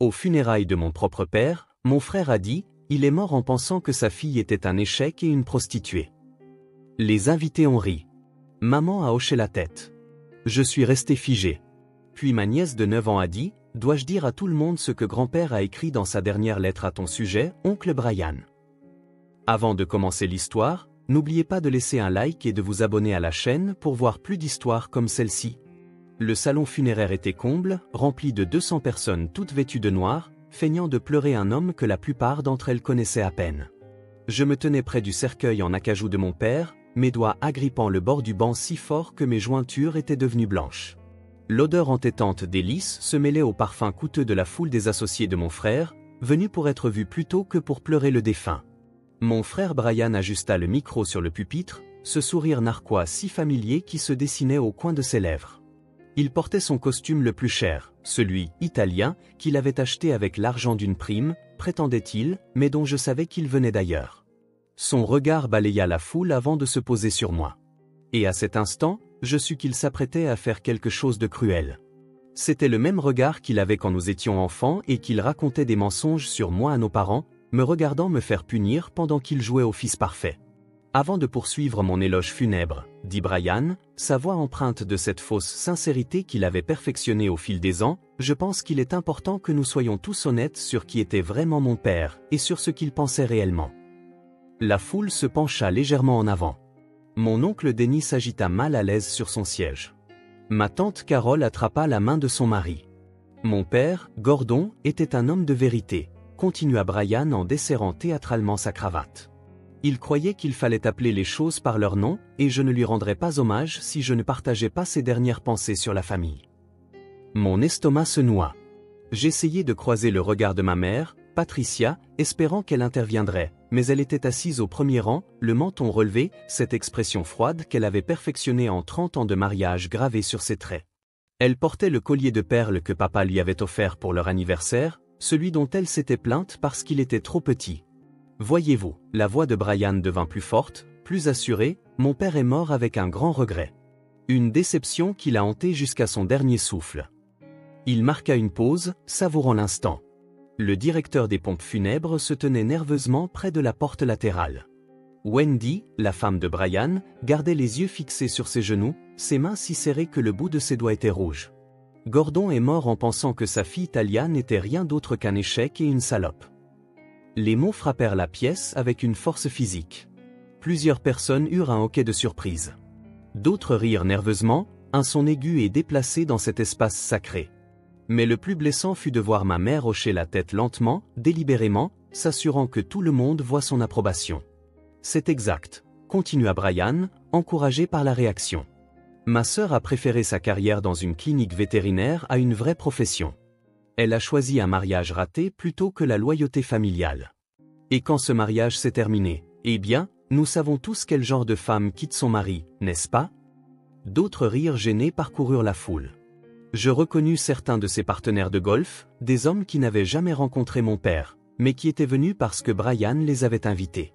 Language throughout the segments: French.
Aux funérailles de mon propre père, mon frère a dit, il est mort en pensant que sa fille était un échec et une prostituée. Les invités ont ri. Maman a hoché la tête. Je suis resté figé. Puis ma nièce de 9 ans a dit, dois-je dire à tout le monde ce que grand-père a écrit dans sa dernière lettre à ton sujet, oncle Brian? Avant de commencer l'histoire, n'oubliez pas de laisser un like et de vous abonner à la chaîne pour voir plus d'histoires comme celle-ci. Le salon funéraire était comble, rempli de 200 personnes toutes vêtues de noir, feignant de pleurer un homme que la plupart d'entre elles connaissaient à peine. Je me tenais près du cercueil en acajou de mon père, mes doigts agrippant le bord du banc si fort que mes jointures étaient devenues blanches. L'odeur entêtante des lys se mêlait au parfum coûteux de la foule des associés de mon frère, venus pour être vus plutôt que pour pleurer le défunt. Mon frère Brian ajusta le micro sur le pupitre, ce sourire narquois si familier qui se dessinait au coin de ses lèvres. Il portait son costume le plus cher, celui italien, qu'il avait acheté avec l'argent d'une prime, prétendait-il, mais dont je savais qu'il venait d'ailleurs. Son regard balaya la foule avant de se poser sur moi. Et à cet instant, je sus qu'il s'apprêtait à faire quelque chose de cruel. C'était le même regard qu'il avait quand nous étions enfants et qu'il racontait des mensonges sur moi à nos parents, me regardant me faire punir pendant qu'il jouait au fils parfait. Avant de poursuivre mon éloge funèbre, dit Brian, sa voix empreinte de cette fausse sincérité qu'il avait perfectionnée au fil des ans, je pense qu'il est important que nous soyons tous honnêtes sur qui était vraiment mon père et sur ce qu'il pensait réellement. La foule se pencha légèrement en avant. Mon oncle Denis s'agita mal à l'aise sur son siège. Ma tante Carole attrapa la main de son mari. Mon père, Gordon, était un homme de vérité, continua Brian en desserrant théâtralement sa cravate. Il croyait qu'il fallait appeler les choses par leur nom, et je ne lui rendrais pas hommage si je ne partageais pas ses dernières pensées sur la famille. Mon estomac se noua. J'essayai de croiser le regard de ma mère, Patricia, espérant qu'elle interviendrait, mais elle était assise au premier rang, le menton relevé, cette expression froide qu'elle avait perfectionnée en 30 ans de mariage gravée sur ses traits. Elle portait le collier de perles que papa lui avait offert pour leur anniversaire, celui dont elle s'était plainte parce qu'il était trop petit. Voyez-vous, la voix de Brian devint plus forte, plus assurée, mon père est mort avec un grand regret. Une déception qui l'a hanté jusqu'à son dernier souffle. Il marqua une pause, savourant l'instant. Le directeur des pompes funèbres se tenait nerveusement près de la porte latérale. Wendy, la femme de Brian, gardait les yeux fixés sur ses genoux, ses mains si serrées que le bout de ses doigts était rouge. Gordon est mort en pensant que sa fille Talia n'était rien d'autre qu'un échec et une salope. Les mots frappèrent la pièce avec une force physique. Plusieurs personnes eurent un hoquet de surprise. D'autres rirent nerveusement, un son aigu et déplacé dans cet espace sacré. Mais le plus blessant fut de voir ma mère hocher la tête lentement, délibérément, s'assurant que tout le monde voit son approbation. C'est exact, continua Brian, encouragé par la réaction. Ma sœur a préféré sa carrière dans une clinique vétérinaire à une vraie profession. Elle a choisi un mariage raté plutôt que la loyauté familiale. Et quand ce mariage s'est terminé, eh bien, nous savons tous quel genre de femme quitte son mari, n'est-ce pas? D'autres rires gênés parcoururent la foule. Je reconnus certains de ses partenaires de golf, des hommes qui n'avaient jamais rencontré mon père, mais qui étaient venus parce que Brian les avait invités.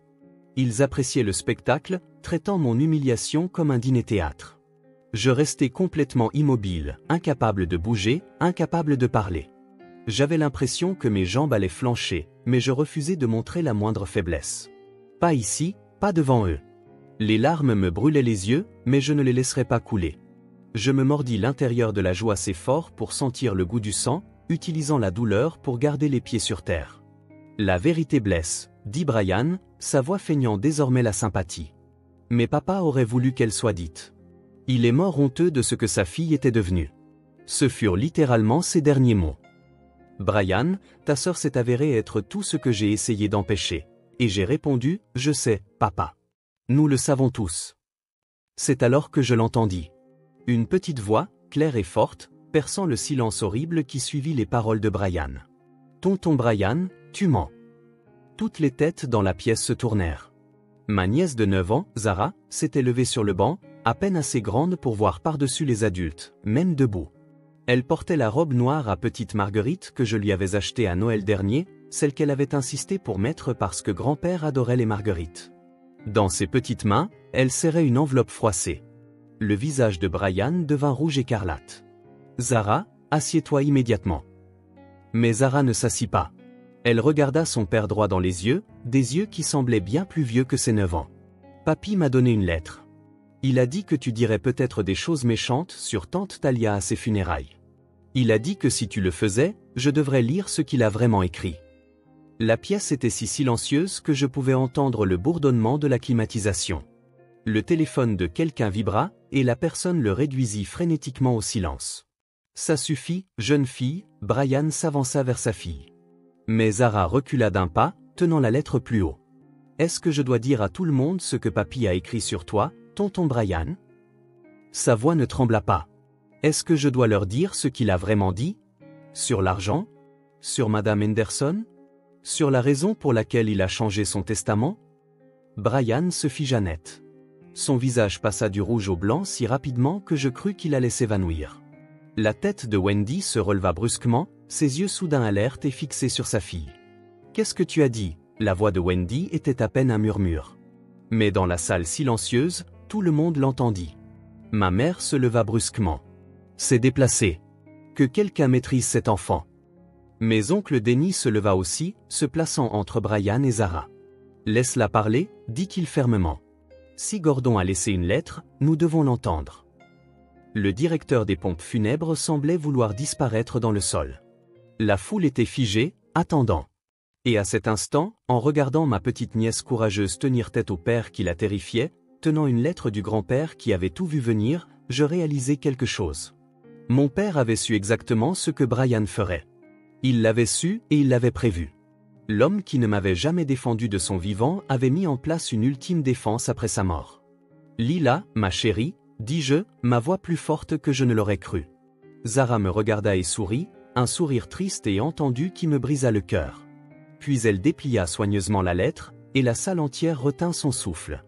Ils appréciaient le spectacle, traitant mon humiliation comme un dîner-théâtre. Je restais complètement immobile, incapable de bouger, incapable de parler. J'avais l'impression que mes jambes allaient flancher, mais je refusais de montrer la moindre faiblesse. Pas ici, pas devant eux. Les larmes me brûlaient les yeux, mais je ne les laisserais pas couler. Je me mordis l'intérieur de la joue assez fort pour sentir le goût du sang, utilisant la douleur pour garder les pieds sur terre. La vérité blesse, dit Brian, sa voix feignant désormais la sympathie. Mais papa aurait voulu qu'elle soit dite. Il est mort honteux de ce que sa fille était devenue. Ce furent littéralement ses derniers mots. Brian, ta sœur s'est avérée être tout ce que j'ai essayé d'empêcher. Et j'ai répondu, je sais, papa. Nous le savons tous. C'est alors que je l'entendis. Une petite voix, claire et forte, perçant le silence horrible qui suivit les paroles de Brian. Tonton Brian, tu mens. Toutes les têtes dans la pièce se tournèrent. Ma nièce de 9 ans, Zara, s'était levée sur le banc, à peine assez grande pour voir par-dessus les adultes, même debout. Elle portait la robe noire à petite Marguerite que je lui avais achetée à Noël dernier, celle qu'elle avait insisté pour mettre parce que grand-père adorait les marguerites. Dans ses petites mains, elle serrait une enveloppe froissée. Le visage de Brian devint rouge écarlate. Zara, assieds-toi immédiatement. Mais Zara ne s'assit pas. Elle regarda son père droit dans les yeux, des yeux qui semblaient bien plus vieux que ses 9 ans. Papy m'a donné une lettre. Il a dit que tu dirais peut-être des choses méchantes sur tante Talia à ses funérailles. Il a dit que si tu le faisais, je devrais lire ce qu'il a vraiment écrit. La pièce était si silencieuse que je pouvais entendre le bourdonnement de la climatisation. Le téléphone de quelqu'un vibra, et la personne le réduisit frénétiquement au silence. Ça suffit, jeune fille, Brian s'avança vers sa fille. Mais Zara recula d'un pas, tenant la lettre plus haut. Est-ce que je dois dire à tout le monde ce que papy a écrit sur toi, tonton Brian? Sa voix ne trembla pas. Est-ce que je dois leur dire ce qu'il a vraiment dit? Sur l'argent? Sur Madame Henderson? Sur la raison pour laquelle il a changé son testament? Brian se figea net. Son visage passa du rouge au blanc si rapidement que je crus qu'il allait s'évanouir. La tête de Wendy se releva brusquement, ses yeux soudain alertes et fixés sur sa fille. « Qu'est-ce que tu as dit ?» La voix de Wendy était à peine un murmure. Mais dans la salle silencieuse, tout le monde l'entendit. Ma mère se leva brusquement. « C'est déplacé. Que quelqu'un maîtrise cet enfant. » Mais oncle Denny se leva aussi, se plaçant entre Brian et Zara. « Laisse-la parler, dit-il fermement. Si Gordon a laissé une lettre, nous devons l'entendre. » Le directeur des pompes funèbres semblait vouloir disparaître dans le sol. La foule était figée, attendant. Et à cet instant, en regardant ma petite nièce courageuse tenir tête au père qui la terrifiait, tenant une lettre du grand-père qui avait tout vu venir, je réalisais quelque chose. Mon père avait su exactement ce que Brian ferait. Il l'avait su et il l'avait prévu. L'homme qui ne m'avait jamais défendu de son vivant avait mis en place une ultime défense après sa mort. Lila, ma chérie, dis-je, ma voix plus forte que je ne l'aurais cru. Zara me regarda et sourit, un sourire triste et entendu qui me brisa le cœur. Puis elle déplia soigneusement la lettre, et la salle entière retint son souffle.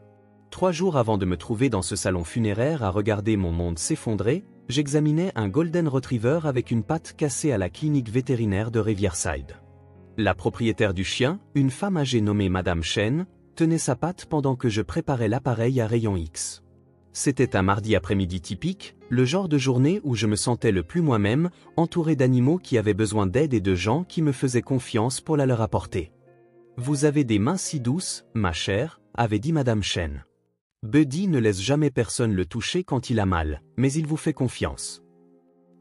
3 jours avant de me trouver dans ce salon funéraire à regarder mon monde s'effondrer, j'examinais un Golden Retriever avec une patte cassée à la clinique vétérinaire de Riverside. La propriétaire du chien, une femme âgée nommée Madame Chen, tenait sa patte pendant que je préparais l'appareil à rayon X. C'était un mardi après-midi typique, le genre de journée où je me sentais le plus moi-même, entouré d'animaux qui avaient besoin d'aide et de gens qui me faisaient confiance pour la leur apporter. « Vous avez des mains si douces, ma chère », avait dit Madame Chen. « Buddy ne laisse jamais personne le toucher quand il a mal, mais il vous fait confiance. »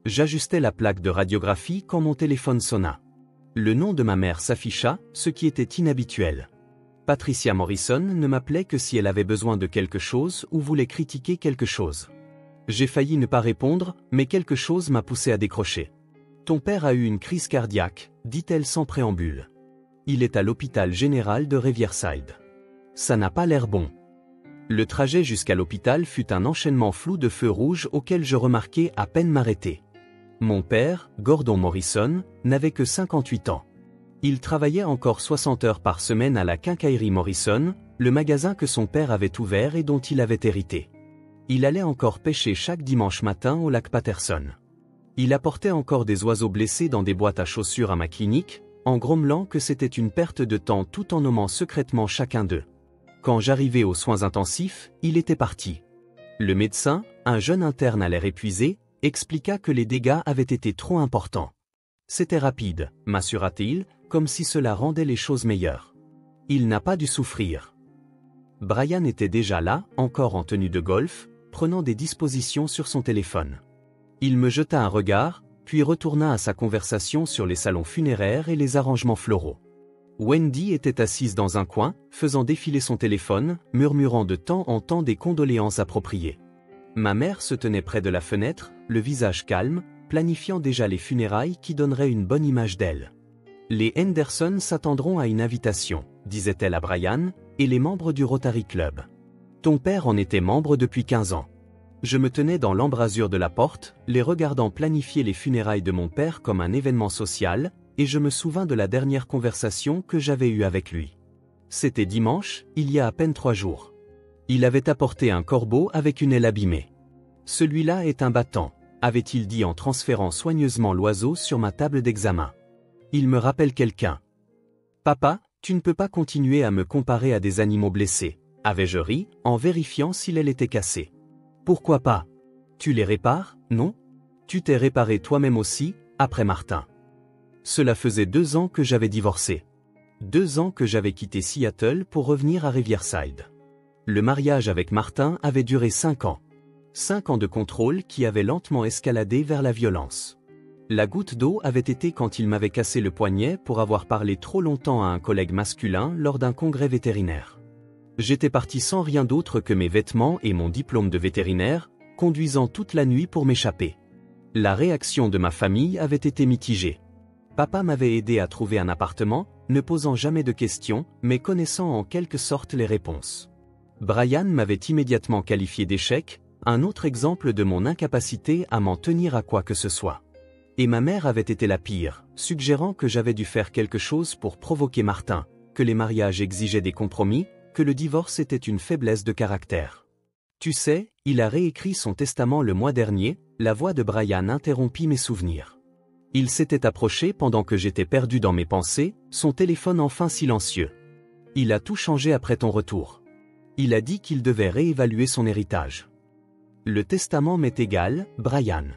J'ajustais la plaque de radiographie quand mon téléphone sonna. Le nom de ma mère s'afficha, ce qui était inhabituel. Patricia Morrison ne m'appelait que si elle avait besoin de quelque chose ou voulait critiquer quelque chose. J'ai failli ne pas répondre, mais quelque chose m'a poussé à décrocher. « Ton père a eu une crise cardiaque », dit-elle sans préambule. « Il est à l'hôpital général de Riverside. Ça n'a pas l'air bon. » Le trajet jusqu'à l'hôpital fut un enchaînement flou de feux rouges auquel je remarquai à peine m'arrêter. Mon père, Gordon Morrison, n'avait que 58 ans. Il travaillait encore 60 heures par semaine à la quincaillerie Morrison, le magasin que son père avait ouvert et dont il avait hérité. Il allait encore pêcher chaque dimanche matin au lac Patterson. Il apportait encore des oiseaux blessés dans des boîtes à chaussures à ma clinique, en grommelant que c'était une perte de temps tout en nommant secrètement chacun d'eux. Quand j'arrivai aux soins intensifs, il était parti. Le médecin, un jeune interne à l'air épuisé, expliqua que les dégâts avaient été trop importants. C'était rapide, m'assura-t-il, comme si cela rendait les choses meilleures. Il n'a pas dû souffrir. Brian était déjà là, encore en tenue de golf, prenant des dispositions sur son téléphone. Il me jeta un regard, puis retourna à sa conversation sur les salons funéraires et les arrangements floraux. Wendy était assise dans un coin, faisant défiler son téléphone, murmurant de temps en temps des condoléances appropriées. Ma mère se tenait près de la fenêtre, le visage calme, planifiant déjà les funérailles qui donneraient une bonne image d'elle. « Les Henderson s'attendront à une invitation », disait-elle à Brian, et les membres du Rotary Club. Ton père en était membre depuis 15 ans. Je me tenais dans l'embrasure de la porte, les regardant planifier les funérailles de mon père comme un événement social, et je me souvins de la dernière conversation que j'avais eue avec lui. C'était dimanche, il y a à peine 3 jours. Il avait apporté un corbeau avec une aile abîmée. « Celui-là est un battant », avait-il dit en transférant soigneusement l'oiseau sur ma table d'examen. « Il me rappelle quelqu'un. »« Papa, tu ne peux pas continuer à me comparer à des animaux blessés », avais-je ri, en vérifiant si l'aile était cassée. « Pourquoi pas? Tu les répares, non? Tu t'es réparé toi-même aussi, après Martin. » Cela faisait 2 ans que j'avais divorcé. 2 ans que j'avais quitté Seattle pour revenir à Riverside. Le mariage avec Martin avait duré 5 ans. 5 ans de contrôle qui avaient lentement escaladé vers la violence. La goutte d'eau avait été quand il m'avait cassé le poignet pour avoir parlé trop longtemps à un collègue masculin lors d'un congrès vétérinaire. J'étais parti sans rien d'autre que mes vêtements et mon diplôme de vétérinaire, conduisant toute la nuit pour m'échapper. La réaction de ma famille avait été mitigée. Papa m'avait aidé à trouver un appartement, ne posant jamais de questions, mais connaissant en quelque sorte les réponses. Brian m'avait immédiatement qualifié d'échec, un autre exemple de mon incapacité à m'en tenir à quoi que ce soit. Et ma mère avait été la pire, suggérant que j'avais dû faire quelque chose pour provoquer Martin, que les mariages exigeaient des compromis, que le divorce était une faiblesse de caractère. Tu sais, il a réécrit son testament le mois dernier, la voix de Brian interrompit mes souvenirs. Il s'était approché pendant que j'étais perdu dans mes pensées, son téléphone enfin silencieux. Il a tout changé après ton retour. Il a dit qu'il devait réévaluer son héritage. Le testament m'est égal, Brian.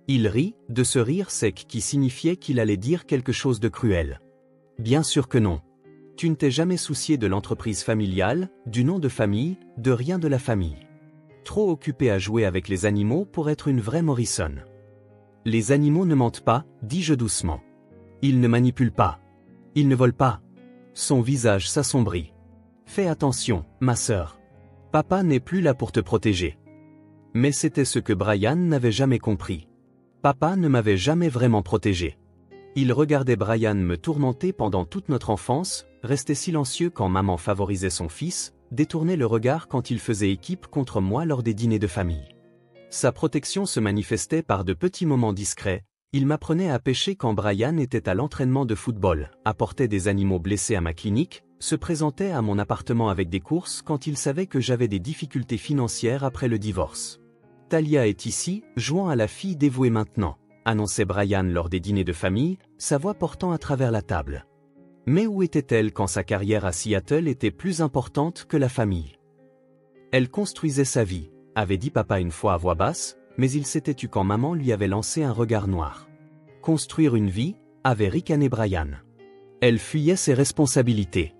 Il rit, de ce rire sec qui signifiait qu'il allait dire quelque chose de cruel. Bien sûr que non. Tu ne t'es jamais soucié de l'entreprise familiale, du nom de famille, de rien de la famille. Trop occupé à jouer avec les animaux pour être une vraie Morrison. Les animaux ne mentent pas, dis-je doucement. Ils ne manipulent pas. Ils ne volent pas. Son visage s'assombrit. Fais attention, ma sœur. Papa n'est plus là pour te protéger. Mais c'était ce que Brian n'avait jamais compris. Papa ne m'avait jamais vraiment protégé. Il regardait Brian me tourmenter pendant toute notre enfance, restait silencieux quand maman favorisait son fils, détournait le regard quand il faisait équipe contre moi lors des dîners de famille. Sa protection se manifestait par de petits moments discrets, il m'apprenait à pêcher quand Brian était à l'entraînement de football, apportait des animaux blessés à ma clinique, se présentait à mon appartement avec des courses quand il savait que j'avais des difficultés financières après le divorce. Talia est ici, jouant à la fille dévouée maintenant, annonçait Brian lors des dîners de famille, sa voix portant à travers la table. Mais où était-elle quand sa carrière à Seattle était plus importante que la famille? Elle construisait sa vie, avait dit papa une fois à voix basse, mais il s'était tu quand maman lui avait lancé un regard noir. Construire une vie, avait ricané Brian. Elle fuyait ses responsabilités.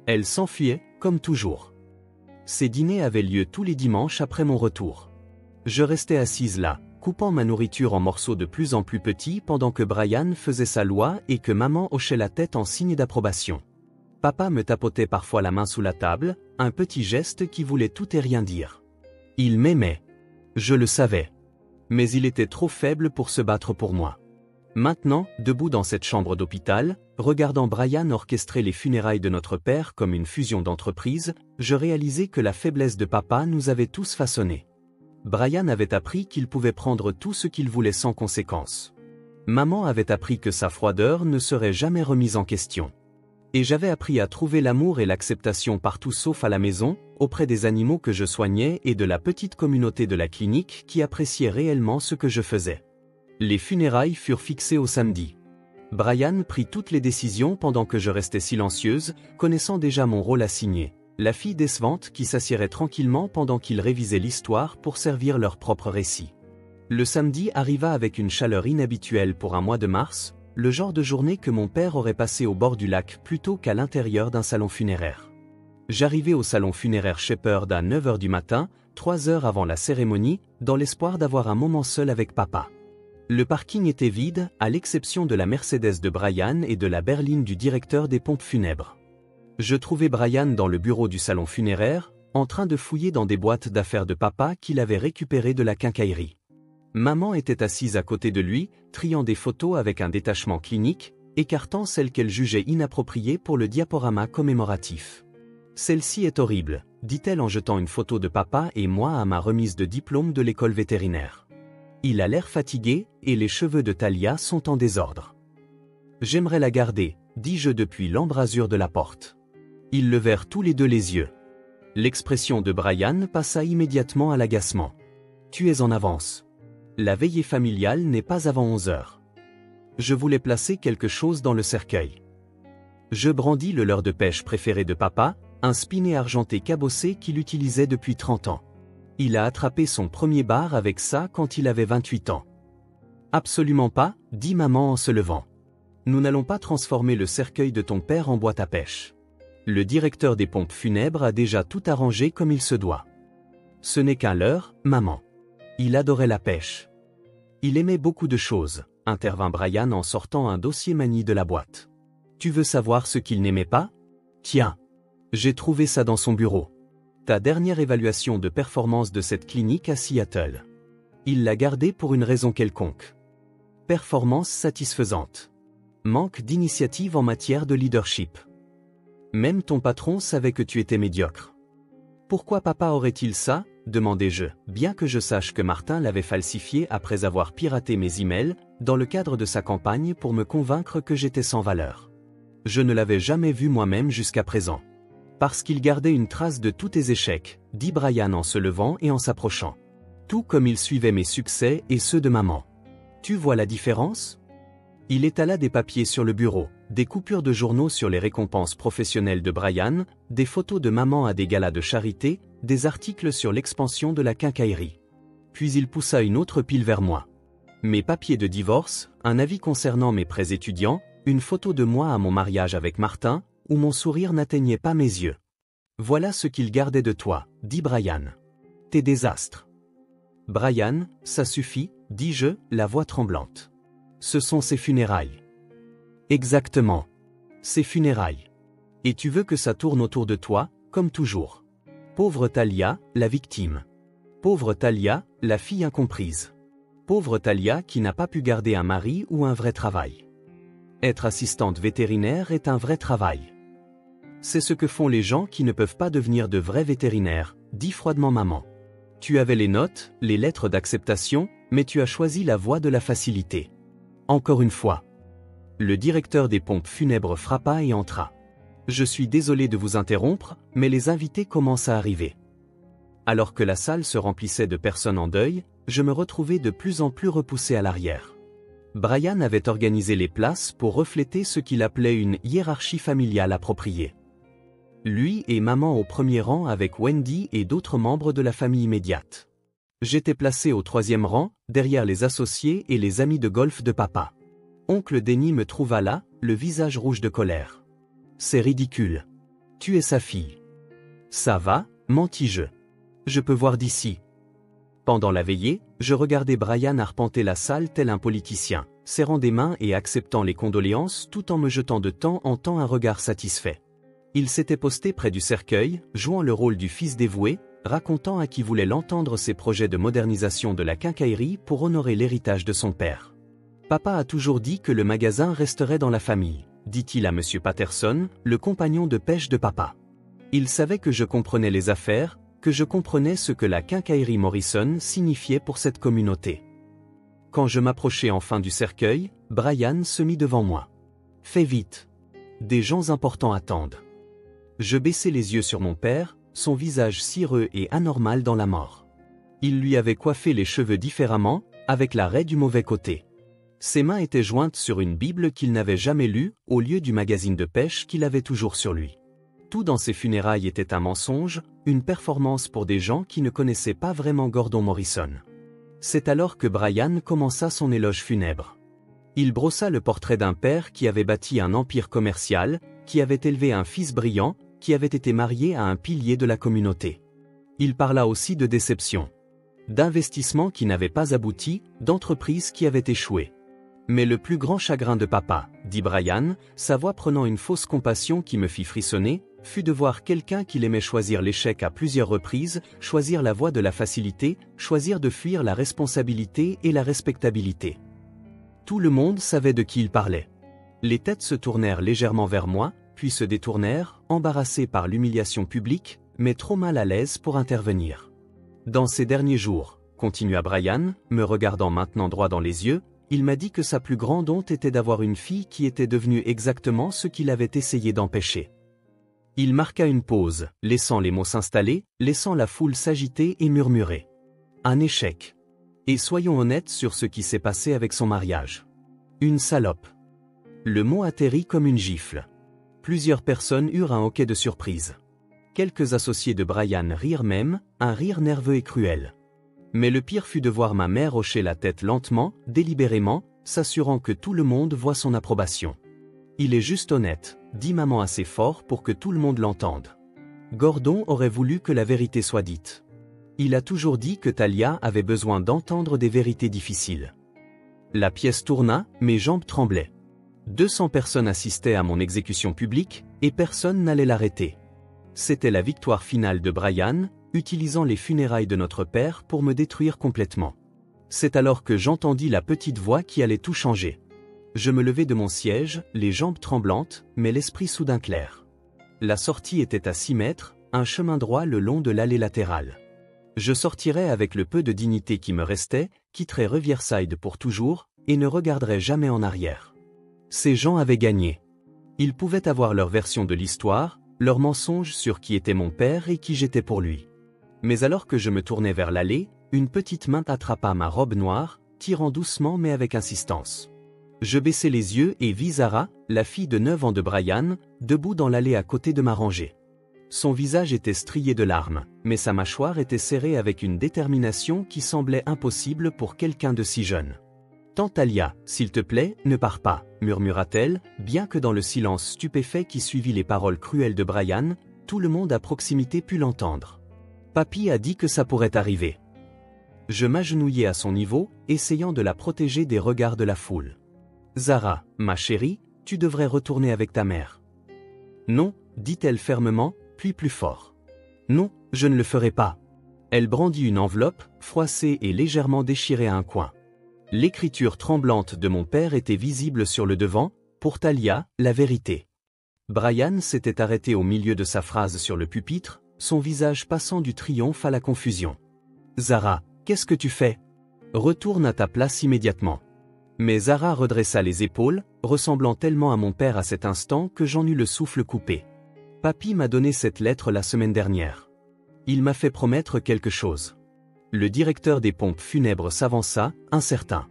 Elle s'enfuyait, comme toujours. Ces dîners avaient lieu tous les dimanches après mon retour. Je restais assise là, coupant ma nourriture en morceaux de plus en plus petits pendant que Brian faisait sa loi et que maman hochait la tête en signe d'approbation. Papa me tapotait parfois la main sous la table, un petit geste qui voulait tout et rien dire. Il m'aimait. Je le savais. Mais il était trop faible pour se battre pour moi. Maintenant, debout dans cette chambre d'hôpital, regardant Brian orchestrer les funérailles de notre père comme une fusion d'entreprises, je réalisais que la faiblesse de papa nous avait tous façonnés. Brian avait appris qu'il pouvait prendre tout ce qu'il voulait sans conséquence. Maman avait appris que sa froideur ne serait jamais remise en question. Et j'avais appris à trouver l'amour et l'acceptation partout sauf à la maison, auprès des animaux que je soignais et de la petite communauté de la clinique qui appréciait réellement ce que je faisais. Les funérailles furent fixées au samedi. Brian prit toutes les décisions pendant que je restais silencieuse, connaissant déjà mon rôle assigné. La fille décevante qui s'assiérait tranquillement pendant qu'ils révisaient l'histoire pour servir leur propre récit. Le samedi arriva avec une chaleur inhabituelle pour un mois de mars, le genre de journée que mon père aurait passé au bord du lac plutôt qu'à l'intérieur d'un salon funéraire. J'arrivai au salon funéraire Shepherd à 9h du matin, 3 heures avant la cérémonie, dans l'espoir d'avoir un moment seul avec papa. Le parking était vide, à l'exception de la Mercedes de Brian et de la berline du directeur des pompes funèbres. Je trouvais Brian dans le bureau du salon funéraire, en train de fouiller dans des boîtes d'affaires de papa qu'il avait récupérées de la quincaillerie. Maman était assise à côté de lui, triant des photos avec un détachement clinique, écartant celles qu'elle jugeait inappropriées pour le diaporama commémoratif. « Celle-ci est horrible », dit-elle en jetant une photo de papa et moi à ma remise de diplôme de l'école vétérinaire. Il a l'air fatigué, et les cheveux de Talia sont en désordre. « J'aimerais la garder », dis-je depuis l'embrasure de la porte. Ils levèrent tous les deux les yeux. L'expression de Brian passa immédiatement à l'agacement. « Tu es en avance. La veillée familiale n'est pas avant 11 heures. » Je voulais placer quelque chose dans le cercueil. Je brandis le leurre de pêche préféré de papa, un spinet argenté cabossé qu'il utilisait depuis 30 ans. Il a attrapé son premier bar avec ça quand il avait 28 ans. « Absolument pas, dit maman en se levant. nous n'allons pas transformer le cercueil de ton père en boîte à pêche. Le directeur des pompes funèbres a déjà tout arrangé comme il se doit. Ce n'est qu'un leurre, maman. Il adorait la pêche. Il aimait beaucoup de choses, intervint Brian en sortant un dossier manie de la boîte. Tu veux savoir ce qu'il n'aimait pas? Tiens, j'ai trouvé ça dans son bureau. Ta dernière évaluation de performance de cette clinique à Seattle. Il l'a gardée pour une raison quelconque. Performance satisfaisante. Manque d'initiative en matière de leadership. Même ton patron savait que tu étais médiocre. Pourquoi papa aurait-il ça? Demandai-je, bien que je sache que Martin l'avait falsifié après avoir piraté mes emails, dans le cadre de sa campagne pour me convaincre que j'étais sans valeur. Je ne l'avais jamais vu moi-même jusqu'à présent. Parce qu'il gardait une trace de tous tes échecs, dit Brian en se levant et en s'approchant. Tout comme il suivait mes succès et ceux de maman. Tu vois la différence? Il étala des papiers sur le bureau, des coupures de journaux sur les récompenses professionnelles de Brian, des photos de maman à des galas de charité, des articles sur l'expansion de la quincaillerie. Puis il poussa une autre pile vers moi. Mes papiers de divorce, un avis concernant mes prêts étudiants, une photo de moi à mon mariage avec Martin, où mon sourire n'atteignait pas mes yeux. Voilà ce qu'il gardait de toi, dit Brian. Tes désastres. Brian, ça suffit, dis-je, la voix tremblante. Ce sont ses funérailles. Exactement. Ses funérailles. Et tu veux que ça tourne autour de toi, comme toujours. Pauvre Talia, la victime. Pauvre Talia, la fille incomprise. Pauvre Talia qui n'a pas pu garder un mari ou un vrai travail. Être assistante vétérinaire est un vrai travail. C'est ce que font les gens qui ne peuvent pas devenir de vrais vétérinaires, dit froidement maman. Tu avais les notes, les lettres d'acceptation, mais tu as choisi la voie de la facilité. Encore une fois. Le directeur des pompes funèbres frappa et entra. Je suis désolé de vous interrompre, mais les invités commencent à arriver. Alors que la salle se remplissait de personnes en deuil, je me retrouvais de plus en plus repoussé à l'arrière. Brian avait organisé les places pour refléter ce qu'il appelait une hiérarchie familiale appropriée. Lui et maman au premier rang avec Wendy et d'autres membres de la famille immédiate. J'étais placé au 3e rang, derrière les associés et les amis de golf de papa. Oncle Denny me trouva là, le visage rouge de colère. C'est ridicule. Tu es sa fille. Ça va, mentis-je. Je peux voir d'ici. Pendant la veillée, je regardais Brian arpenter la salle tel un politicien, serrant des mains et acceptant les condoléances tout en me jetant de temps en temps un regard satisfait. Il s'était posté près du cercueil, jouant le rôle du fils dévoué, racontant à qui voulait l'entendre ses projets de modernisation de la quincaillerie pour honorer l'héritage de son père. Papa a toujours dit que le magasin resterait dans la famille, dit-il à M. Patterson, le compagnon de pêche de papa. Il savait que je comprenais les affaires, que je comprenais ce que la quincaillerie Morrison signifiait pour cette communauté. Quand je m'approchai enfin du cercueil, Brian se mit devant moi. Fais vite. Des gens importants attendent. Je baissai les yeux sur mon père, son visage cireux et anormal dans la mort. Il lui avait coiffé les cheveux différemment, avec la raie du mauvais côté. Ses mains étaient jointes sur une Bible qu'il n'avait jamais lue, au lieu du magazine de pêche qu'il avait toujours sur lui. Tout dans ses funérailles était un mensonge, une performance pour des gens qui ne connaissaient pas vraiment Gordon Morrison. C'est alors que Brian commença son éloge funèbre. Il brossa le portrait d'un père qui avait bâti un empire commercial, qui avait élevé un fils brillant, qui avait été marié à un pilier de la communauté. Il parla aussi de déception. D'investissements qui n'avaient pas abouti, d'entreprises qui avaient échoué. Mais le plus grand chagrin de papa, dit Brian, sa voix prenant une fausse compassion qui me fit frissonner, fut de voir quelqu'un qu'il aimait choisir l'échec à plusieurs reprises, choisir la voie de la facilité, choisir de fuir la responsabilité et la respectabilité. Tout le monde savait de qui il parlait. Les têtes se tournèrent légèrement vers moi, puis se détournèrent, embarrassés par l'humiliation publique, mais trop mal à l'aise pour intervenir. Dans ces derniers jours, continua Brian, me regardant maintenant droit dans les yeux, il m'a dit que sa plus grande honte était d'avoir une fille qui était devenue exactement ce qu'il avait essayé d'empêcher. Il marqua une pause, laissant les mots s'installer, laissant la foule s'agiter et murmurer. Un échec. Et soyons honnêtes sur ce qui s'est passé avec son mariage. Une salope. Le mot atterrit comme une gifle. Plusieurs personnes eurent un hoquet de surprise. Quelques associés de Brian rirent même, un rire nerveux et cruel. Mais le pire fut de voir ma mère hocher la tête lentement, délibérément, s'assurant que tout le monde voit son approbation. Il est juste honnête, dit maman assez fort pour que tout le monde l'entende. Gordon aurait voulu que la vérité soit dite. Il a toujours dit que Talia avait besoin d'entendre des vérités difficiles. La pièce tourna, mes jambes tremblaient. 200 personnes assistaient à mon exécution publique, et personne n'allait l'arrêter. C'était la victoire finale de Brian, utilisant les funérailles de notre père pour me détruire complètement. C'est alors que j'entendis la petite voix qui allait tout changer. Je me levai de mon siège, les jambes tremblantes, mais l'esprit soudain clair. La sortie était à 6 mètres, un chemin droit le long de l'allée latérale. Je sortirais avec le peu de dignité qui me restait, quitterais Riverside pour toujours, et ne regarderais jamais en arrière. Ces gens avaient gagné. Ils pouvaient avoir leur version de l'histoire, leur mensonge sur qui était mon père et qui j'étais pour lui. Mais alors que je me tournais vers l'allée, une petite main attrapa ma robe noire, tirant doucement mais avec insistance. Je baissai les yeux et vis Zara, la fille de 9 ans de Brian, debout dans l'allée à côté de ma rangée. Son visage était strié de larmes, mais sa mâchoire était serrée avec une détermination qui semblait impossible pour quelqu'un de si jeune. « Tante Talia, s'il te plaît, ne pars pas », murmura-t-elle, bien que dans le silence stupéfait qui suivit les paroles cruelles de Brian, tout le monde à proximité put l'entendre. « Papy a dit que ça pourrait arriver. » Je m'agenouillai à son niveau, essayant de la protéger des regards de la foule. « Zara, ma chérie, tu devrais retourner avec ta mère. »« Non, » dit-elle fermement, puis plus fort. « Non, je ne le ferai pas. » Elle brandit une enveloppe, froissée et légèrement déchirée à un coin. L'écriture tremblante de mon père était visible sur le devant, pour Talia, la vérité. Brian s'était arrêté au milieu de sa phrase sur le pupitre, son visage passant du triomphe à la confusion. « Zara, qu'est-ce que tu fais? Retourne à ta place immédiatement. » Mais Zara redressa les épaules, ressemblant tellement à mon père à cet instant que j'en eus le souffle coupé. « Papy m'a donné cette lettre la semaine dernière. Il m'a fait promettre quelque chose. » Le directeur des pompes funèbres s'avança, incertain.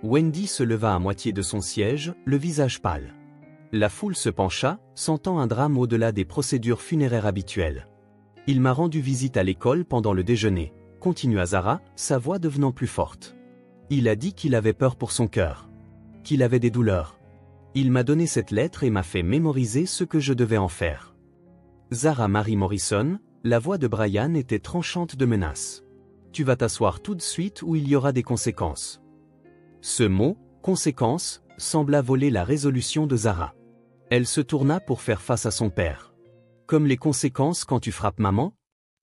Wendy se leva à moitié de son siège, le visage pâle. La foule se pencha, sentant un drame au-delà des procédures funéraires habituelles. « Il m'a rendu visite à l'école pendant le déjeuner, » continua Zara, sa voix devenant plus forte. « Il a dit qu'il avait peur pour son cœur. Qu'il avait des douleurs. Il m'a donné cette lettre et m'a fait mémoriser ce que je devais en faire. » Zara Marie Morrison, la voix de Brian était tranchante de menace. « Tu vas t'asseoir tout de suite ou il y aura des conséquences. » Ce mot, conséquence, sembla voler la résolution de Zara. Elle se tourna pour faire face à son père. « Comme les conséquences quand tu frappes maman?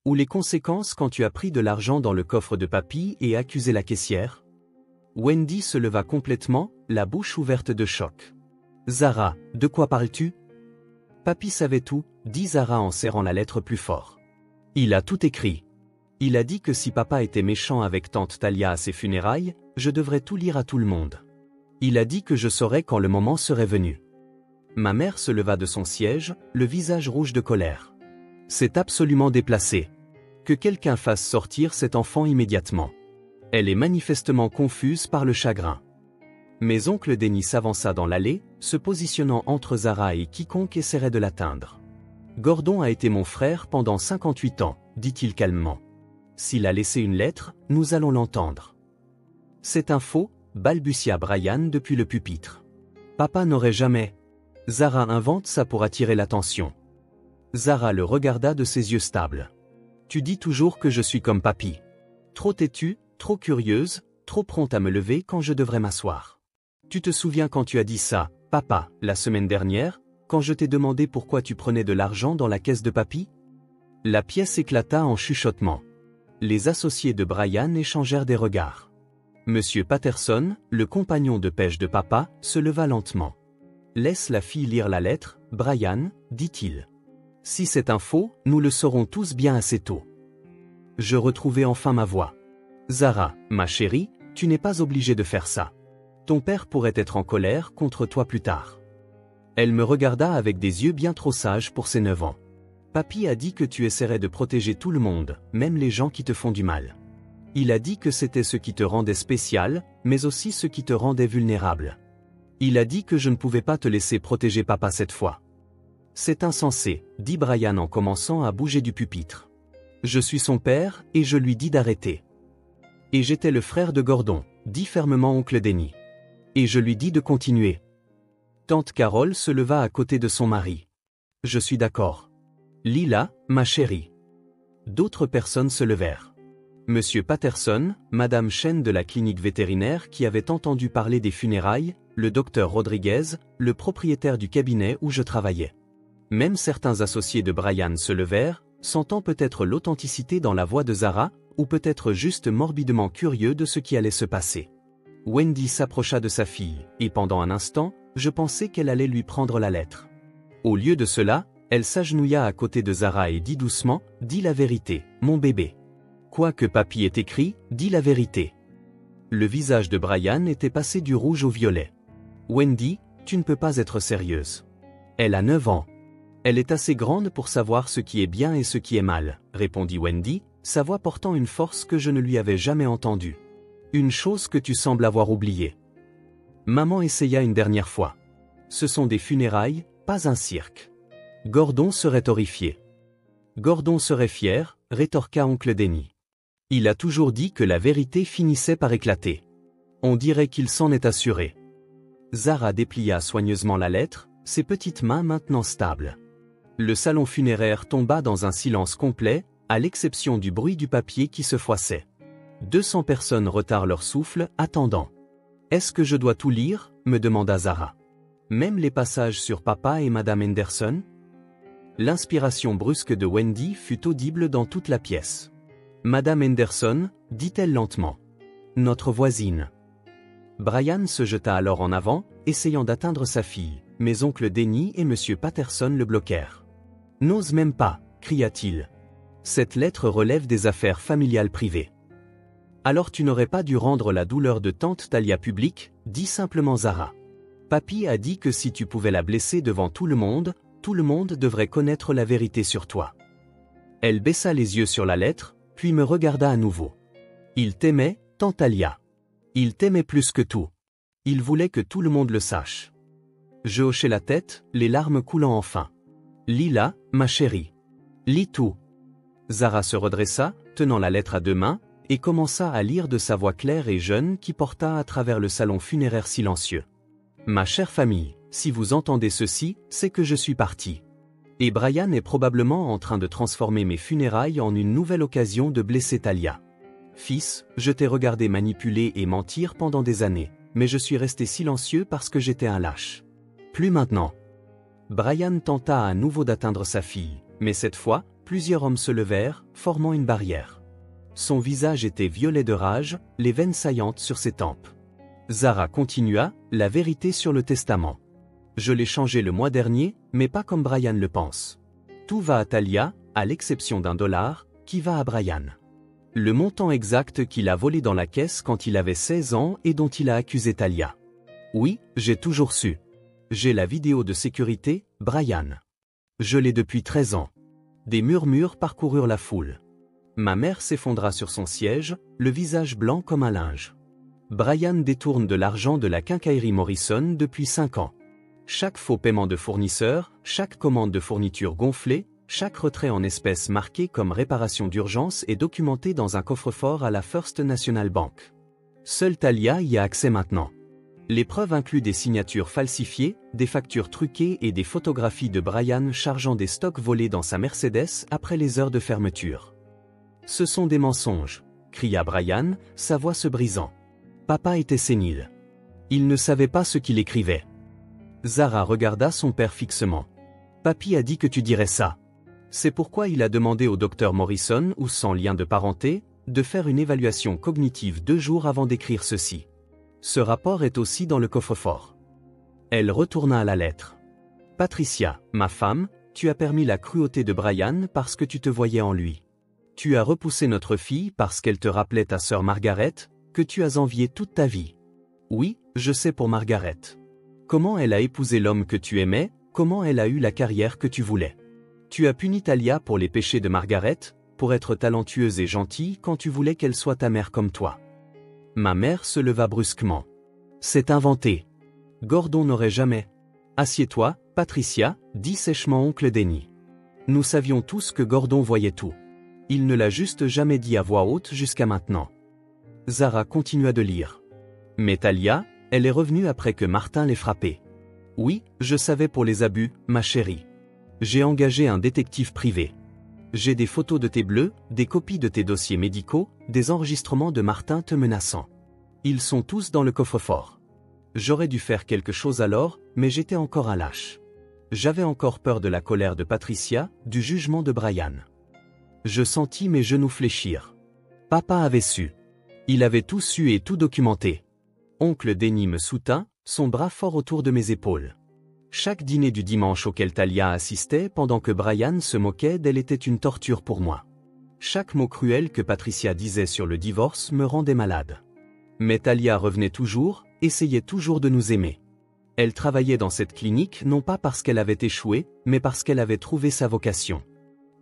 Ou les conséquences quand tu as pris de l'argent dans le coffre de papy et accusé la caissière ?» Wendy se leva complètement, la bouche ouverte de choc. « Zara, de quoi parles-tu? » « Papy savait tout, » dit Zara en serrant la lettre plus fort. « Il a tout écrit. Il a dit que si papa était méchant avec tante Talia à ses funérailles, je devrais tout lire à tout le monde. Il a dit que je saurais quand le moment serait venu. » Ma mère se leva de son siège, le visage rouge de colère. « C'est absolument déplacé. Que quelqu'un fasse sortir cet enfant immédiatement. Elle est manifestement confuse par le chagrin. » Mais oncle Denis s'avança dans l'allée, se positionnant entre Zara et quiconque essaierait de l'atteindre. « Gordon a été mon frère pendant 58 ans, dit-il calmement. S'il a laissé une lettre, nous allons l'entendre. »« C'est un faux, » balbutia Brian depuis le pupitre. « Papa n'aurait jamais... » Zara invente ça pour attirer l'attention. Zara le regarda de ses yeux stables. « Tu dis toujours que je suis comme papy. Trop têtue, trop curieuse, trop prompte à me lever quand je devrais m'asseoir. Tu te souviens quand tu as dit ça, papa, la semaine dernière, quand je t'ai demandé pourquoi tu prenais de l'argent dans la caisse de papy? » La pièce éclata en chuchotement. Les associés de Brian échangèrent des regards. Monsieur Patterson, le compagnon de pêche de papa, se leva lentement. « Laisse la fille lire la lettre, Brian, » dit-il. « Si c'est un faux, nous le saurons tous bien assez tôt. » Je retrouvai enfin ma voix. « Zara, ma chérie, tu n'es pas obligée de faire ça. Ton père pourrait être en colère contre toi plus tard. » Elle me regarda avec des yeux bien trop sages pour ses 9 ans. « Papy a dit que tu essaierais de protéger tout le monde, même les gens qui te font du mal. Il a dit que c'était ce qui te rendait spécial, mais aussi ce qui te rendait vulnérable. Il a dit que je ne pouvais pas te laisser protéger papa cette fois. » « C'est insensé, » dit Brian en commençant à bouger du pupitre. « Je suis son père, et je lui dis d'arrêter. »« Et j'étais le frère de Gordon, » dit fermement oncle Denis. « Et je lui dis de continuer. Tante Carole se leva à côté de son mari. Je suis d'accord. Lila, ma chérie. D'autres personnes se levèrent. Monsieur Patterson, Madame Chen de la clinique vétérinaire qui avait entendu parler des funérailles, le docteur Rodriguez, le propriétaire du cabinet où je travaillais. Même certains associés de Brian se levèrent, sentant peut-être l'authenticité dans la voix de Zara, ou peut-être juste morbidement curieux de ce qui allait se passer. Wendy s'approcha de sa fille, et pendant un instant, je pensais qu'elle allait lui prendre la lettre. Au lieu de cela, elle s'agenouilla à côté de Zara et dit doucement, « Dis la vérité, mon bébé. » Quoi que papy ait écrit, dis la vérité. Le visage de Brian était passé du rouge au violet. Wendy, tu ne peux pas être sérieuse. Elle a 9 ans. Elle est assez grande pour savoir ce qui est bien et ce qui est mal, répondit Wendy, sa voix portant une force que je ne lui avais jamais entendue. Une chose que tu sembles avoir oubliée. Maman essaya une dernière fois. Ce sont des funérailles, pas un cirque. Gordon serait horrifié. Gordon serait fier, rétorqua oncle Denny. Il a toujours dit que la vérité finissait par éclater. On dirait qu'il s'en est assuré. Zara déplia soigneusement la lettre, ses petites mains maintenant stables. Le salon funéraire tomba dans un silence complet, à l'exception du bruit du papier qui se froissait. 200 personnes retinrent leur souffle, attendant. « Est-ce que je dois tout lire ?» me demanda Zara. « Même les passages sur papa et Madame Henderson ?» L'inspiration brusque de Wendy fut audible dans toute la pièce. « Madame Henderson, dit-elle lentement. Notre voisine. » Brian se jeta alors en avant, essayant d'atteindre sa fille, mais oncle Denny et monsieur Patterson le bloquèrent. « N'ose même pas, cria-t-il. Cette lettre relève des affaires familiales privées. » Alors tu n'aurais pas dû rendre la douleur de tante Talia publique, dit simplement Zara. Papy a dit que si tu pouvais la blesser devant tout le monde devrait connaître la vérité sur toi. Elle baissa les yeux sur la lettre, puis me regarda à nouveau. Il t'aimait, tante Talia. Il t'aimait plus que tout. Il voulait que tout le monde le sache. Je hochai la tête, les larmes coulant enfin. Lila, ma chérie. Lis tout. Zara se redressa, tenant la lettre à 2 mains, et commença à lire de sa voix claire et jeune qui porta à travers le salon funéraire silencieux. Ma chère famille, si vous entendez ceci, c'est que je suis parti. Et Brian est probablement en train de transformer mes funérailles en une nouvelle occasion de blesser Talia. Fils, je t'ai regardé manipuler et mentir pendant des années, mais je suis resté silencieux parce que j'étais un lâche. Plus maintenant. Brian tenta à nouveau d'atteindre sa fille, mais cette fois, plusieurs hommes se levèrent, formant une barrière. Son visage était violet de rage, les veines saillantes sur ses tempes. Zara continua, la vérité sur le testament. Je l'ai changé le mois dernier, mais pas comme Brian le pense. Tout va à Talia, à l'exception $1, qui va à Brian. Le montant exact qu'il a volé dans la caisse quand il avait 16 ans et dont il a accusé Talia. Oui, j'ai toujours su. J'ai la vidéo de sécurité, Brian. Je l'ai depuis 13 ans. Des murmures parcoururent la foule. Ma mère s'effondra sur son siège, le visage blanc comme un linge. Brian détourne de l'argent de la quincaillerie Morrison depuis 5 ans. Chaque faux paiement de fournisseur, chaque commande de fourniture gonflée, chaque retrait en espèces marqué comme réparation d'urgence est documenté dans un coffre-fort à la First National Bank. Seule Talia y a accès maintenant. Les preuves incluent des signatures falsifiées, des factures truquées et des photographies de Brian chargeant des stocks volés dans sa Mercedes après les heures de fermeture. Ce sont des mensonges, cria Brian, sa voix se brisant. Papa était sénile. Il ne savait pas ce qu'il écrivait. Zara regarda son père fixement. Papy a dit que tu dirais ça. C'est pourquoi il a demandé au docteur Morrison, ou sans lien de parenté, de faire une évaluation cognitive 2 jours avant d'écrire ceci. Ce rapport est aussi dans le coffre-fort. Elle retourna à la lettre. Patricia, ma femme, tu as permis la cruauté de Brian parce que tu te voyais en lui. Tu as repoussé notre fille parce qu'elle te rappelait ta sœur Margaret, que tu as enviée toute ta vie. Oui, je sais pour Margaret. Comment elle a épousé l'homme que tu aimais, comment elle a eu la carrière que tu voulais. Tu as puni Talia pour les péchés de Margaret, pour être talentueuse et gentille quand tu voulais qu'elle soit ta mère comme toi. Ma mère se leva brusquement. C'est inventé. Gordon n'aurait jamais. Assieds-toi, Patricia, dit sèchement oncle Denny. Nous savions tous que Gordon voyait tout. Il ne l'a juste jamais dit à voix haute jusqu'à maintenant. Zara continua de lire. Mais Talia, Elle est revenue après que Martin l'ait frappée. Oui, je savais pour les abus, ma chérie. J'ai engagé un détective privé. J'ai des photos de tes bleus, des copies de tes dossiers médicaux, des enregistrements de Martin te menaçant. Ils sont tous dans le coffre-fort. J'aurais dû faire quelque chose alors, mais j'étais encore un lâche. J'avais encore peur de la colère de Patricia, du jugement de Brian. Je sentis mes genoux fléchir. Papa avait su. Il avait tout su et tout documenté. Oncle Denny me soutint, son bras fort autour de mes épaules. Chaque dîner du dimanche auquel Talia assistait pendant que Brian se moquait d'elle était une torture pour moi. Chaque mot cruel que Patricia disait sur le divorce me rendait malade. Mais Talia revenait toujours, essayait toujours de nous aimer. Elle travaillait dans cette clinique non pas parce qu'elle avait échoué, mais parce qu'elle avait trouvé sa vocation.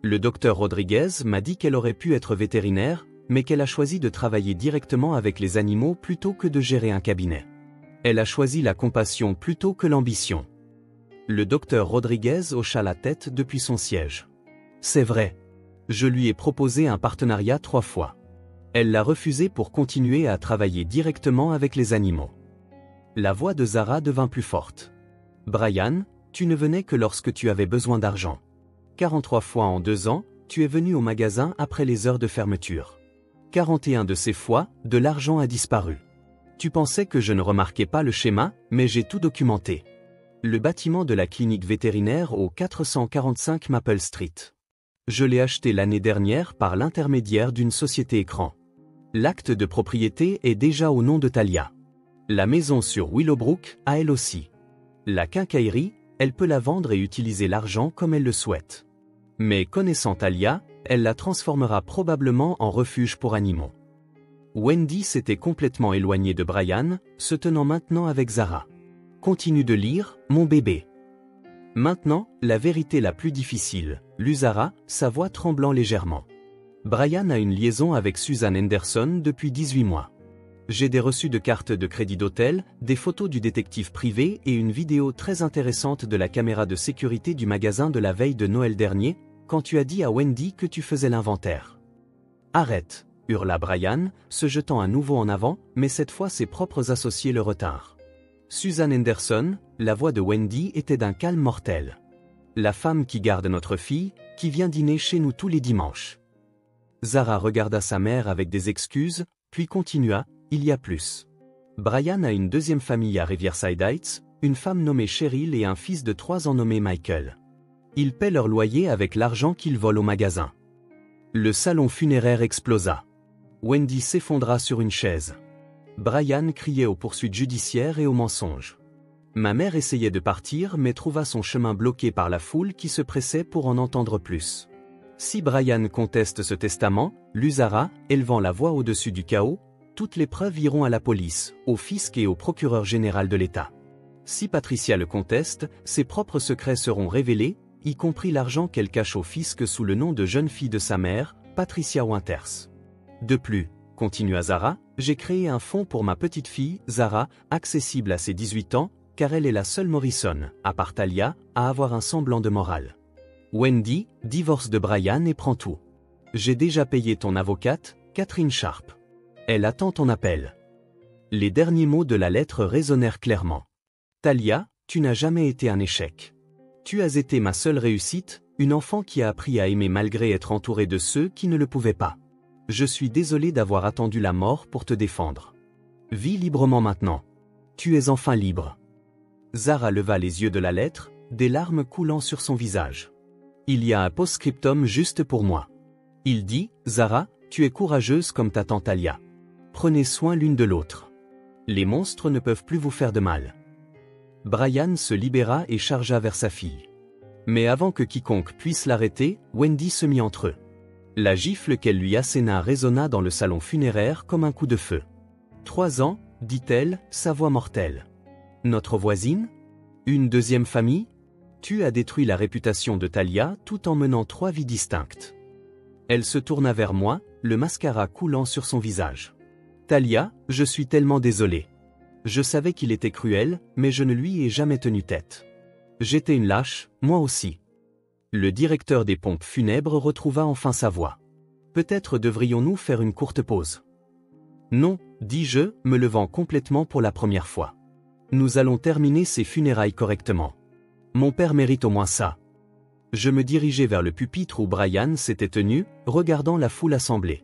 Le docteur Rodriguez m'a dit qu'elle aurait pu être vétérinaire, mais qu'elle a choisi de travailler directement avec les animaux plutôt que de gérer un cabinet. Elle a choisi la compassion plutôt que l'ambition. Le docteur Rodriguez hocha la tête depuis son siège. C'est vrai. Je lui ai proposé un partenariat 3 fois. Elle l'a refusé pour continuer à travailler directement avec les animaux. La voix de Zara devint plus forte. Brian, tu ne venais que lorsque tu avais besoin d'argent. 43 fois en 2 ans, tu es venu au magasin après les heures de fermeture. 41 de ces fois, de l'argent a disparu. Tu pensais que je ne remarquais pas le schéma, mais j'ai tout documenté. Le bâtiment de la clinique vétérinaire au 445 Maple Street. Je l'ai acheté l'année dernière par l'intermédiaire d'une société écran. L'acte de propriété est déjà au nom de Talia. La maison sur Willowbrook a elle aussi. La quincaillerie, elle peut la vendre et utiliser l'argent comme elle le souhaite. Mais connaissant Talia, elle la transformera probablement en refuge pour animaux. Wendy s'était complètement éloignée de Brian, se tenant maintenant avec Zara. Continue de lire, mon bébé. Maintenant, la vérité la plus difficile, lut Zara, sa voix tremblant légèrement. Brian a une liaison avec Susan Henderson depuis 18 mois. J'ai des reçus de cartes de crédit d'hôtel, des photos du détective privé et une vidéo très intéressante de la caméra de sécurité du magasin de la veille de Noël dernier, quand tu as dit à Wendy que tu faisais l'inventaire. Arrête, hurla Brian, se jetant à nouveau en avant, mais cette fois ses propres associés le retinrent. Susan Henderson, la voix de Wendy était d'un calme mortel. La femme qui garde notre fille, qui vient dîner chez nous tous les dimanches. Zara regarda sa mère avec des excuses, puis continua. Il y a plus. Brian a une deuxième famille à Riverside Heights, une femme nommée Cheryl et un fils de 3 ans nommé Michael. Ils paient leur loyer avec l'argent qu'ils volent au magasin. Le salon funéraire explosa. Wendy s'effondra sur une chaise. Brian criait aux poursuites judiciaires et aux mensonges. Ma mère essayait de partir mais trouva son chemin bloqué par la foule qui se pressait pour en entendre plus. Si Brian conteste ce testament, lut Zara, élevant la voix au-dessus du chaos, toutes les preuves iront à la police, au fisc et au procureur général de l'État. Si Patricia le conteste, ses propres secrets seront révélés, y compris l'argent qu'elle cache au fisc sous le nom de jeune fille de sa mère, Patricia Winters. De plus, continua Zara, j'ai créé un fonds pour ma petite fille, Zara, accessible à ses 18 ans, car elle est la seule Morrison, à part Talia, à avoir un semblant de morale. Wendy, divorce de Brian et prend tout. J'ai déjà payé ton avocate, Catherine Sharp. Elle attend ton appel. Les derniers mots de la lettre résonnèrent clairement. Talia, tu n'as jamais été un échec. Tu as été ma seule réussite, une enfant qui a appris à aimer malgré être entourée de ceux qui ne le pouvaient pas. Je suis désolé d'avoir attendu la mort pour te défendre. Vis librement maintenant. Tu es enfin libre. Zara leva les yeux de la lettre, des larmes coulant sur son visage. Il y a un post-scriptum juste pour moi. Il dit, Zara, tu es courageuse comme ta tante Talia. Prenez soin l'une de l'autre. Les monstres ne peuvent plus vous faire de mal. Brian se libéra et chargea vers sa fille. Mais avant que quiconque puisse l'arrêter, Wendy se mit entre eux. La gifle qu'elle lui asséna résonna dans le salon funéraire comme un coup de feu. 3 ans, dit-elle, sa voix mortelle. Notre voisine? Une deuxième famille? Tu as détruit la réputation de Talia tout en menant 3 vies distinctes. Elle se tourna vers moi, le mascara coulant sur son visage. Talia, je suis tellement désolé. Je savais qu'il était cruel, mais je ne lui ai jamais tenu tête. J'étais une lâche, moi aussi. Le directeur des pompes funèbres retrouva enfin sa voix. Peut-être devrions-nous faire une courte pause. Non, dis-je, me levant complètement pour la première fois. Nous allons terminer ces funérailles correctement. Mon père mérite au moins ça. Je me dirigeais vers le pupitre où Brian s'était tenu, regardant la foule assemblée.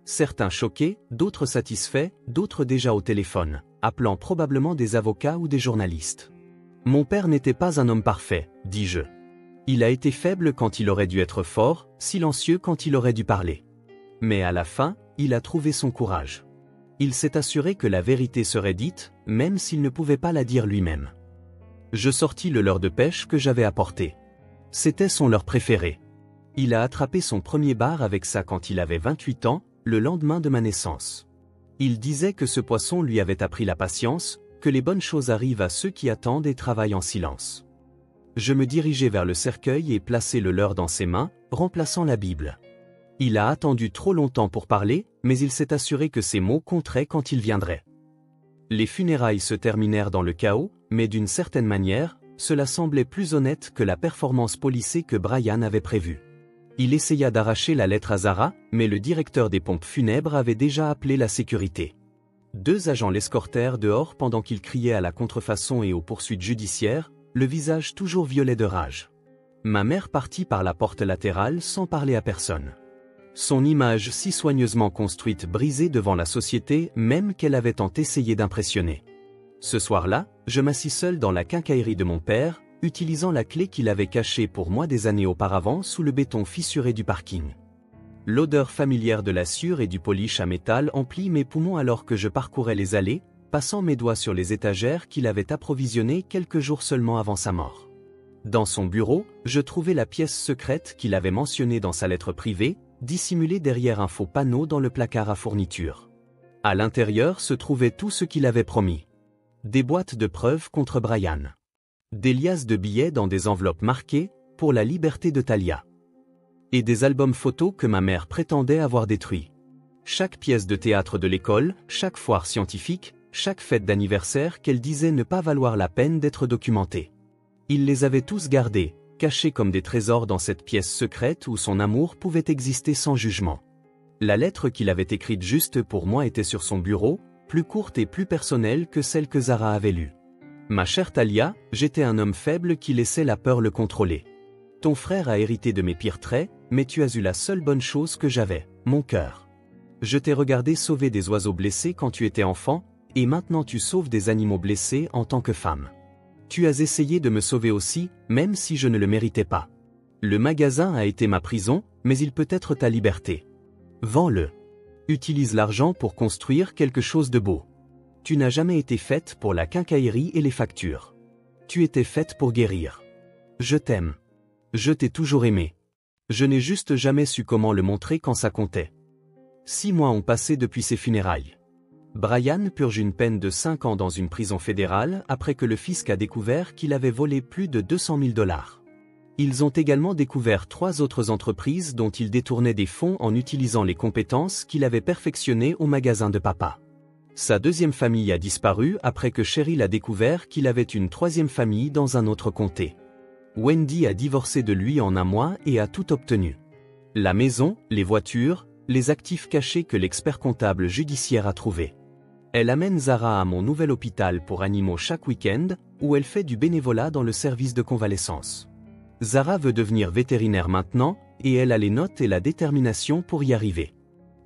Certains choqués, d'autres satisfaits, d'autres déjà au téléphone, appelant probablement des avocats ou des journalistes. Mon père n'était pas un homme parfait, dis-je. Il a été faible quand il aurait dû être fort, silencieux quand il aurait dû parler. Mais à la fin, il a trouvé son courage. Il s'est assuré que la vérité serait dite, même s'il ne pouvait pas la dire lui-même. Je sortis le leurre de pêche que j'avais apporté. C'était son leurre préféré. Il a attrapé son premier bar avec ça quand il avait 28 ans, le lendemain de ma naissance. Il disait que ce poisson lui avait appris la patience, que les bonnes choses arrivent à ceux qui attendent et travaillent en silence. Je me dirigeai vers le cercueil et plaçai le leurre dans ses mains, remplaçant la Bible. Il a attendu trop longtemps pour parler, mais il s'est assuré que ses mots compteraient quand il viendrait. Les funérailles se terminèrent dans le chaos, mais d'une certaine manière, cela semblait plus honnête que la performance policée que Brian avait prévue. Il essaya d'arracher la lettre à Zara, mais le directeur des pompes funèbres avait déjà appelé la sécurité. 2 agents l'escortèrent dehors pendant qu'il criait à la contrefaçon et aux poursuites judiciaires, le visage toujours violet de rage. Ma mère partit par la porte latérale sans parler à personne. Son image si soigneusement construite brisée devant la société même qu'elle avait tant essayé d'impressionner. Ce soir-là, je m'assis seul dans la quincaillerie de mon père, utilisant la clé qu'il avait cachée pour moi des années auparavant sous le béton fissuré du parking. L'odeur familière de la sciure et du polish à métal emplit mes poumons alors que je parcourais les allées, passant mes doigts sur les étagères qu'il avait approvisionnées quelques jours seulement avant sa mort. Dans son bureau, je trouvais la pièce secrète qu'il avait mentionnée dans sa lettre privée, dissimulée derrière un faux panneau dans le placard à fournitures. À l'intérieur se trouvait tout ce qu'il avait promis. Des boîtes de preuves contre Brian. Des liasses de billets dans des enveloppes marquées « Pour la liberté de Talia ». Et des albums photos que ma mère prétendait avoir détruits. Chaque pièce de théâtre de l'école, chaque foire scientifique, chaque fête d'anniversaire qu'elle disait ne pas valoir la peine d'être documentée. Il les avait tous gardés, cachés comme des trésors dans cette pièce secrète où son amour pouvait exister sans jugement. La lettre qu'il avait écrite juste pour moi était sur son bureau, plus courte et plus personnelle que celle que Zara avait lue. Ma chère Talia, j'étais un homme faible qui laissait la peur le contrôler. Ton frère a hérité de mes pires traits, mais tu as eu la seule bonne chose que j'avais, mon cœur. Je t'ai regardé sauver des oiseaux blessés quand tu étais enfant, et maintenant tu sauves des animaux blessés en tant que femme. Tu as essayé de me sauver aussi, même si je ne le méritais pas. Le magasin a été ma prison, mais il peut être ta liberté. Vends-le. Utilise l'argent pour construire quelque chose de beau. Tu n'as jamais été faite pour la quincaillerie et les factures. Tu étais faite pour guérir. Je t'aime. Je t'ai toujours aimé. Je n'ai juste jamais su comment le montrer quand ça comptait. 6 mois ont passé depuis ses funérailles. Brian purge une peine de 5 ans dans une prison fédérale après que le fisc a découvert qu'il avait volé plus de 200 000 $. Ils ont également découvert 3 autres entreprises dont il détournait des fonds en utilisant les compétences qu'il avait perfectionnées au magasin de papa. Sa 2e famille a disparu après que Cheryl a découvert qu'il avait une 3e famille dans un autre comté. Wendy a divorcé de lui en un mois et a tout obtenu. La maison, les voitures, les actifs cachés que l'expert comptable judiciaire a trouvés. Elle amène Zara à mon nouvel hôpital pour animaux chaque week-end, où elle fait du bénévolat dans le service de convalescence. Zara veut devenir vétérinaire maintenant, et elle a les notes et la détermination pour y arriver.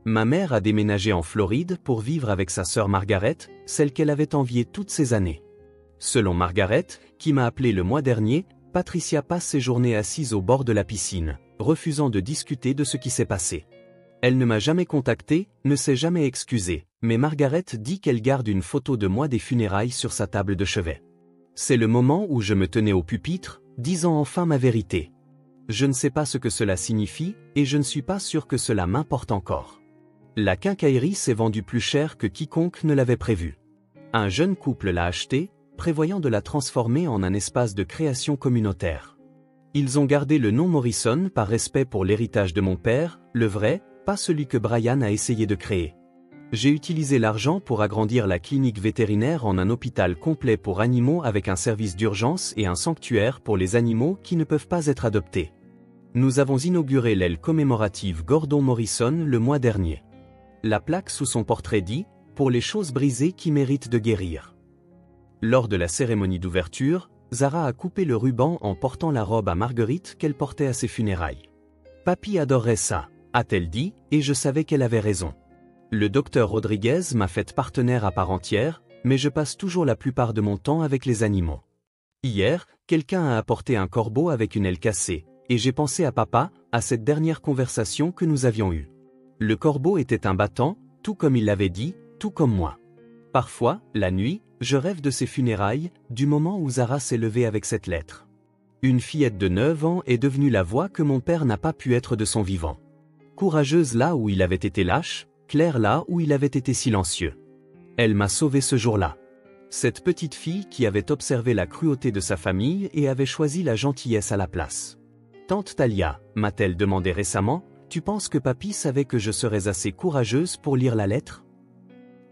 Ma mère a déménagé en Floride pour vivre avec sa sœur Margaret, celle qu'elle avait enviée toutes ces années. Selon Margaret, qui m'a appelé le mois dernier, Patricia passe ses journées assise au bord de la piscine, refusant de discuter de ce qui s'est passé. Elle ne m'a jamais contacté, ne s'est jamais excusée, mais Margaret dit qu'elle garde une photo de moi des funérailles sur sa table de chevet. C'est le moment où je me tenais au pupitre, disant enfin ma vérité. Je ne sais pas ce que cela signifie, et je ne suis pas sûr que cela m'importe encore. La quincaillerie s'est vendue plus cher que quiconque ne l'avait prévu. Un jeune couple l'a achetée, prévoyant de la transformer en un espace de création communautaire. Ils ont gardé le nom Morrison par respect pour l'héritage de mon père, le vrai, pas celui que Brian a essayé de créer. J'ai utilisé l'argent pour agrandir la clinique vétérinaire en un hôpital complet pour animaux avec un service d'urgence et un sanctuaire pour les animaux qui ne peuvent pas être adoptés. Nous avons inauguré l'aile commémorative Gordon Morrison le mois dernier. La plaque sous son portrait dit « Pour les choses brisées qui méritent de guérir ». Lors de la cérémonie d'ouverture, Zara a coupé le ruban en portant la robe à Marguerite qu'elle portait à ses funérailles. « Papy adorerait ça », a-t-elle dit, et je savais qu'elle avait raison. Le docteur Rodriguez m'a faite partenaire à part entière, mais je passe toujours la plupart de mon temps avec les animaux. Hier, quelqu'un a apporté un corbeau avec une aile cassée, et j'ai pensé à papa, à cette dernière conversation que nous avions eue. Le corbeau était un battant, tout comme il l'avait dit, tout comme moi. Parfois, la nuit, je rêve de ses funérailles, du moment où Zara s'est levée avec cette lettre. Une fillette de 9 ans est devenue la voix que mon père n'a pas pu être de son vivant. Courageuse là où il avait été lâche, claire là où il avait été silencieux. Elle m'a sauvé ce jour-là. Cette petite fille qui avait observé la cruauté de sa famille et avait choisi la gentillesse à la place. Tante Talia, m'a-t-elle demandé récemment, tu penses que papy savait que je serais assez courageuse pour lire la lettre ?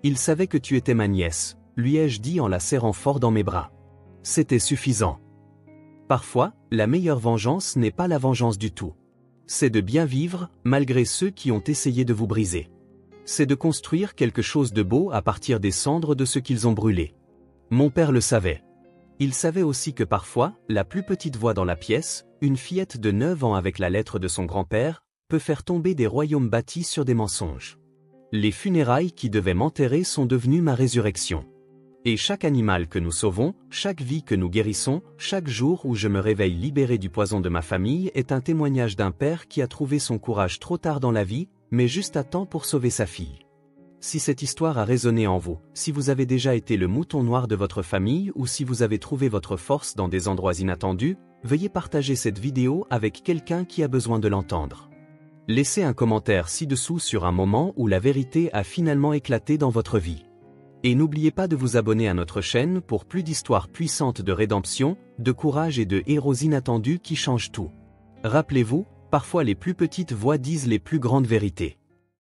Il savait que tu étais ma nièce, lui ai-je dit en la serrant fort dans mes bras. C'était suffisant. Parfois, la meilleure vengeance n'est pas la vengeance du tout. C'est de bien vivre, malgré ceux qui ont essayé de vous briser. C'est de construire quelque chose de beau à partir des cendres de ce qu'ils ont brûlé. Mon père le savait. Il savait aussi que parfois, la plus petite voix dans la pièce, une fillette de 9 ans avec la lettre de son grand-père, peut faire tomber des royaumes bâtis sur des mensonges. Les funérailles qui devaient m'enterrer sont devenues ma résurrection. Et chaque animal que nous sauvons, chaque vie que nous guérissons, chaque jour où je me réveille libéré du poison de ma famille est un témoignage d'un père qui a trouvé son courage trop tard dans la vie, mais juste à temps pour sauver sa fille. Si cette histoire a résonné en vous, si vous avez déjà été le mouton noir de votre famille ou si vous avez trouvé votre force dans des endroits inattendus, veuillez partager cette vidéo avec quelqu'un qui a besoin de l'entendre. Laissez un commentaire ci-dessous sur un moment où la vérité a finalement éclaté dans votre vie. Et n'oubliez pas de vous abonner à notre chaîne pour plus d'histoires puissantes de rédemption, de courage et de héros inattendus qui changent tout. Rappelez-vous, parfois les plus petites voix disent les plus grandes vérités.